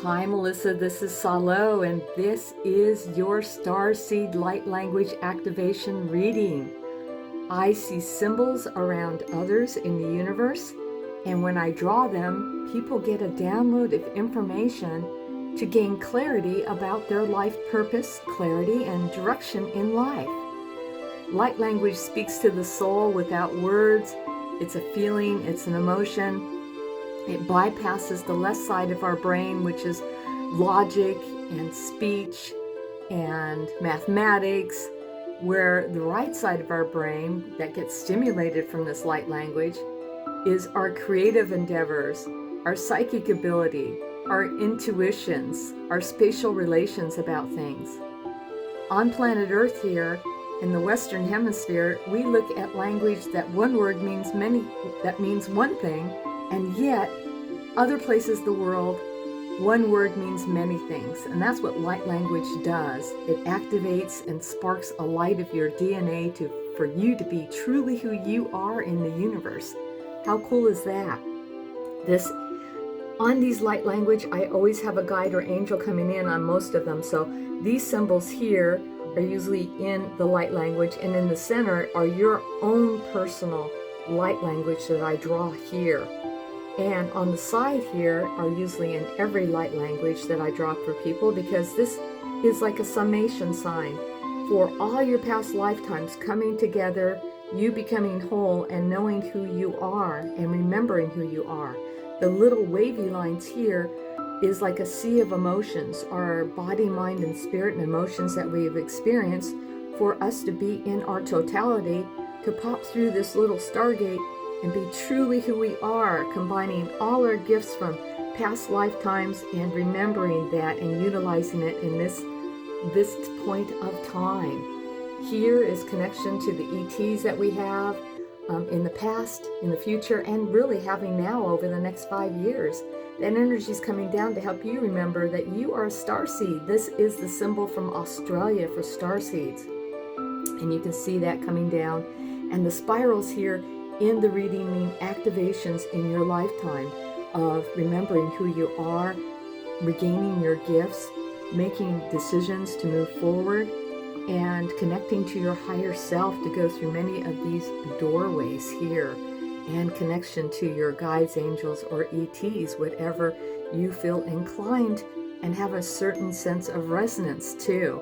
Hi Melissa, this is Salo, and this is your Starseed Light Language Activation reading. I see symbols around others in the universe, and when I draw them, people get a download of information to gain clarity about their life purpose, clarity, and direction in life. Light language speaks to the soul without words. It's a feeling, it's an emotion. It bypasses the left side of our brain, which is logic and speech and mathematics, where the right side of our brain that gets stimulated from this light language is our creative endeavors, our psychic ability, our intuitions, our spatial relations about things. On planet Earth here, in the Western Hemisphere, we look at language that one word means one thing, and yet other places in the world, one word means many things. And that's what light language does. It activates and sparks a light of your DNA for you to be truly who you are in the universe. How cool is that? On these light language, I always have a guide or angel coming in on most of them. So these symbols here are usually in the light language, and in the center are your own personal light language that I draw here. And on the side here are usually in every light language that I draw for people, because this is like a summation sign for all your past lifetimes coming together, you becoming whole and knowing who you are and remembering who you are. The little wavy lines here is like a sea of emotions, our body, mind, and spirit and emotions that we've experienced, for us to be in our totality, to pop through this little stargate and be truly who we are, combining all our gifts from past lifetimes and remembering that and utilizing it in this point of time. Here is connection to the ETs that we have in the past, in the future, and really having now over the next 5 years. That energy is coming down to help you remember that you are a starseed. This is the symbol from Australia for starseeds. And you can see that coming down. And the spirals here in the reading mean activations in your lifetime of remembering who you are, regaining your gifts, making decisions to move forward, and connecting to your higher self to go through many of these doorways here, and connection to your guides, angels, or ETs, whatever you feel inclined and have a certain sense of resonance to.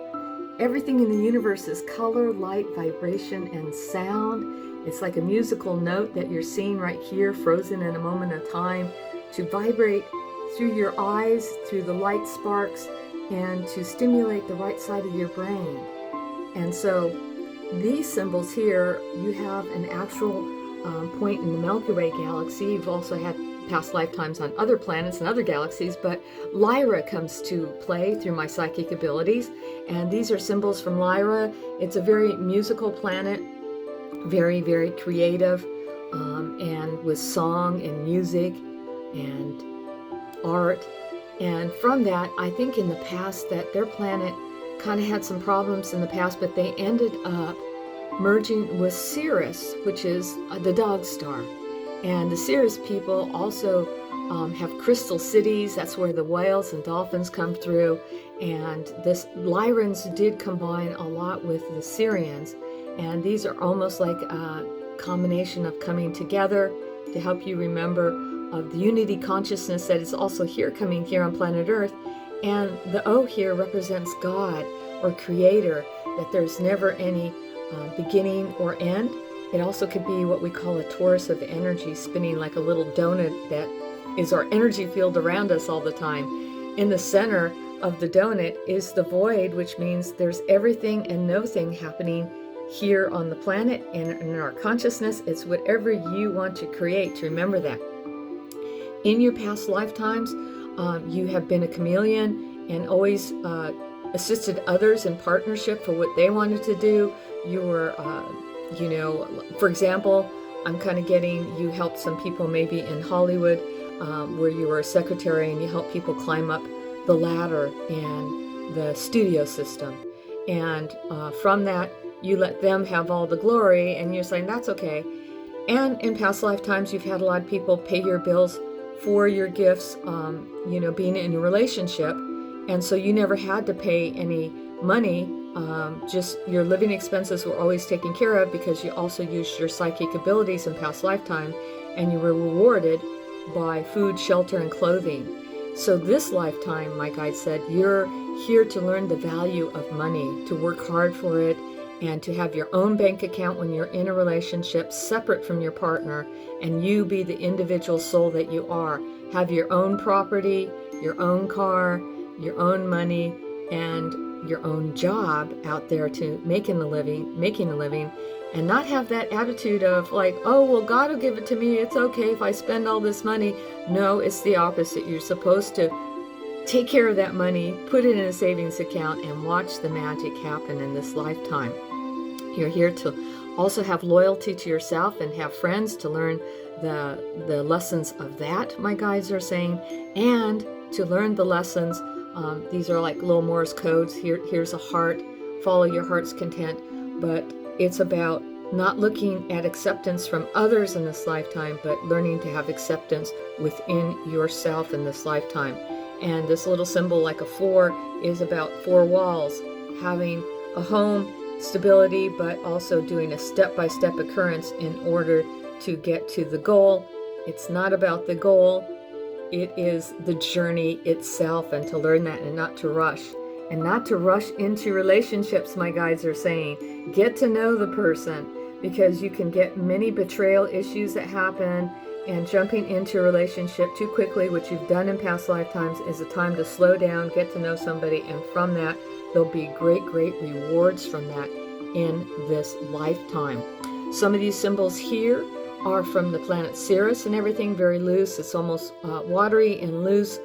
Everything in the universe is color, light, vibration, and sound. It's like a musical note that you're seeing right here, frozen in a moment of time, to vibrate through your eyes, through the light sparks, and to stimulate the right side of your brain. And so these symbols here, you have an actual point in the Milky Way galaxy. You've also had past lifetimes on other planets and other galaxies, but Lyra comes to play through my psychic abilities. And these are symbols from Lyra. It's a very musical planet, very, very creative, and with song and music and art. And from that, I think in the past that their planet kind of had some problems in the past, but they ended up merging with Sirius, which is the dog star. And the Sirius people also have crystal cities. That's where the whales and dolphins come through. And this Lyrans did combine a lot with the Sirians. And these are almost like a combination of coming together to help you remember of the unity consciousness that is also here, coming here on planet Earth. And the O here represents God or Creator, that there's never any beginning or end. It also could be what we call a torus of energy spinning like a little donut that is our energy field around us all the time. In the center of the donut is the void, which means there's everything and nothing happening here on the planet and in our consciousness. It's whatever you want to create, to remember that. In your past lifetimes, you have been a chameleon and always assisted others in partnership for what they wanted to do. You were, for example, I'm kind of getting, you helped some people maybe in Hollywood, where you were a secretary and you helped people climb up the ladder in the studio system. And from that, you let them have all the glory, and you're saying that's okay. And in past lifetimes, you've had a lot of people pay your bills for your gifts, being in a relationship. And so you never had to pay any money. Just your living expenses were always taken care of because you also used your psychic abilities in past lifetime, and you were rewarded by food, shelter, and clothing. So this lifetime, my guide said, you're here to learn the value of money, to work hard for it, and to have your own bank account when you're in a relationship separate from your partner, and you be the individual soul that you are. Have your own property, your own car, your own money, and your own job out there to making a living, and not have that attitude of like, oh, well, God will give it to me. It's okay if I spend all this money. No, it's the opposite. You're supposed to take care of that money, put it in a savings account, and watch the magic happen in this lifetime. You're here to also have loyalty to yourself and have friends to learn the lessons of that, my guides are saying, and to learn the lessons. These are like little Morse codes. Here's a heart. Follow your heart's content. But it's about not looking at acceptance from others in this lifetime, but learning to have acceptance within yourself in this lifetime. And this little symbol, like a 4, is about 4 walls, having a home, stability, but also doing a step-by-step occurrence in order to get to the goal. It's not about the goal. It is the journey itself, and to learn that and not to rush. And not to rush into relationships, my guides are saying. Get to know the person, because you can get many betrayal issues that happen, and jumping into a relationship too quickly, which you've done in past lifetimes, is a time to slow down, get to know somebody, and from that, there'll be great, great rewards from that in this lifetime. Some of these symbols here are from the planet Sirius and everything, very loose. It's almost watery and loose.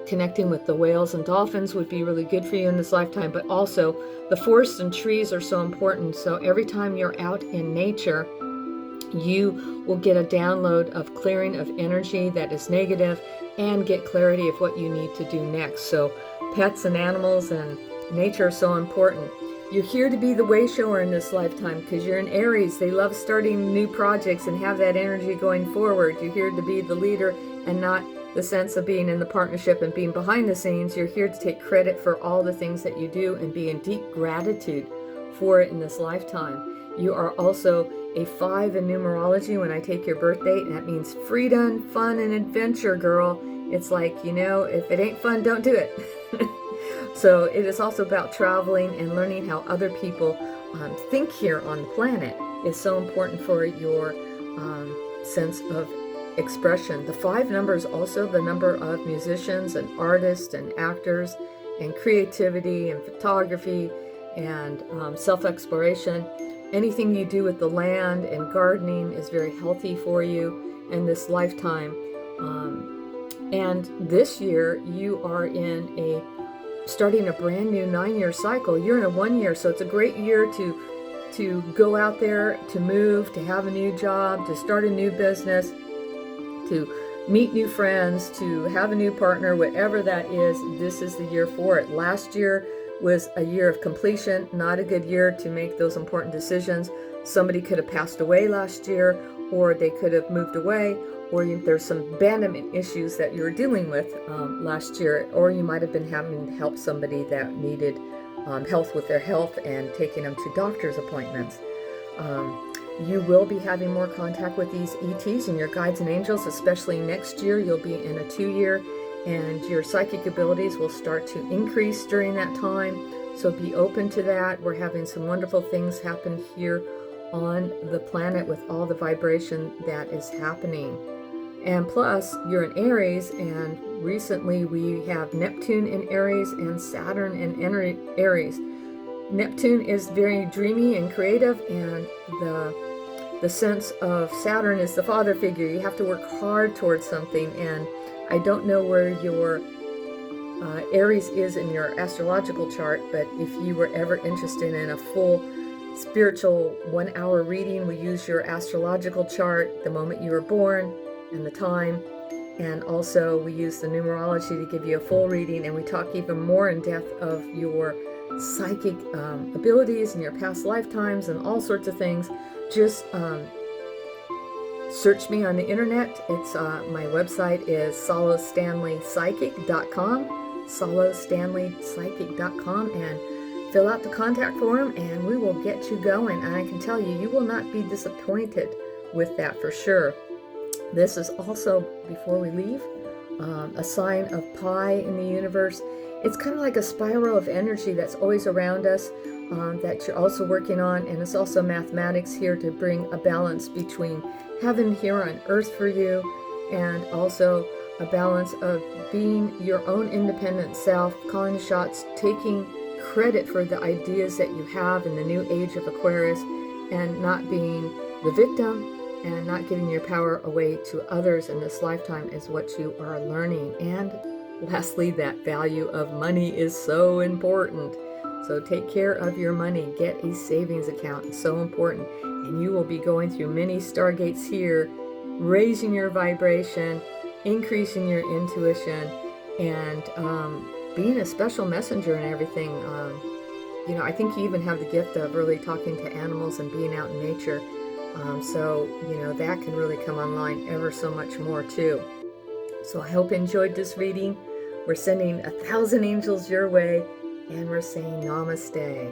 Connecting with the whales and dolphins would be really good for you in this lifetime, but also the forests and trees are so important. So every time you're out in nature, you will get a download of clearing of energy that is negative and get clarity of what you need to do next. So pets and animals and nature are so important. You're here to be the way shower in this lifetime because you're in Aries. They love starting new projects and have that energy going forward. You're here to be the leader and not the sense of being in the partnership and being behind the scenes. You're here to take credit for all the things that you do and be in deep gratitude for it in this lifetime. You are also a 5 in numerology when I take your birth date, and that means freedom, fun, and adventure, girl. It's like, if it ain't fun, don't do it. So it is also about traveling and learning how other people think here on the planet is so important for your sense of expression. The 5 number is also the number of musicians and artists and actors and creativity and photography and self-exploration. Anything you do with the land and gardening is very healthy for you in this lifetime. And this year you are starting a brand new 9-year cycle. You're in a 1 year, so it's a great year to go out there, to move, to have a new job, to start a new business, to meet new friends, to have a new partner, whatever that is. This is the year for it. Last year was a year of completion, not a good year to make those important decisions. Somebody could have passed away last year, or they could have moved away, or there's some abandonment issues that you were dealing with last year, or you might have been having to help somebody that needed health with their health and taking them to doctor's appointments. You will be having more contact with these ETs and your guides and angels, especially next year. You'll be in a 2-year, and your psychic abilities will start to increase during that time. So be open to that. We're having some wonderful things happen here on the planet with all the vibration that is happening. And plus, you're in Aries, and recently we have Neptune in Aries and Saturn in Aries. Neptune is very dreamy and creative, and the sense of Saturn is the father figure. You have to work hard towards something, and I don't know where your Aries is in your astrological chart, but if you were ever interested in a full spiritual 1-hour reading, we use your astrological chart, the moment you were born and the time, and also we use the numerology to give you a full reading, and we talk even more in depth of your psychic abilities and your past lifetimes and all sorts of things. Just search me on the internet. It's my website is salostanleypsychic.com, salostanleypsychic.com, and fill out the contact form and we will get you going. And I can tell you, you will not be disappointed with that for sure. This is also, before we leave, a sign of pi in the universe. It's kind of like a spiral of energy that's always around us, that you're also working on, and it's also mathematics here to bring a balance between heaven here on earth for you, and also a balance of being your own independent self, calling the shots, taking credit for the ideas that you have in the new age of Aquarius, and not being the victim and not giving your power away to others in this lifetime is what you are learning. And lastly, that value of money is so important. So take care of your money. Get a savings account. It's so important. And you will be going through many stargates here, raising your vibration, increasing your intuition, and being a special messenger and everything. I think you even have the gift of really talking to animals and being out in nature. So that can really come online ever so much more too. So I hope you enjoyed this reading. We're sending 1,000 angels your way, and we're saying namaste.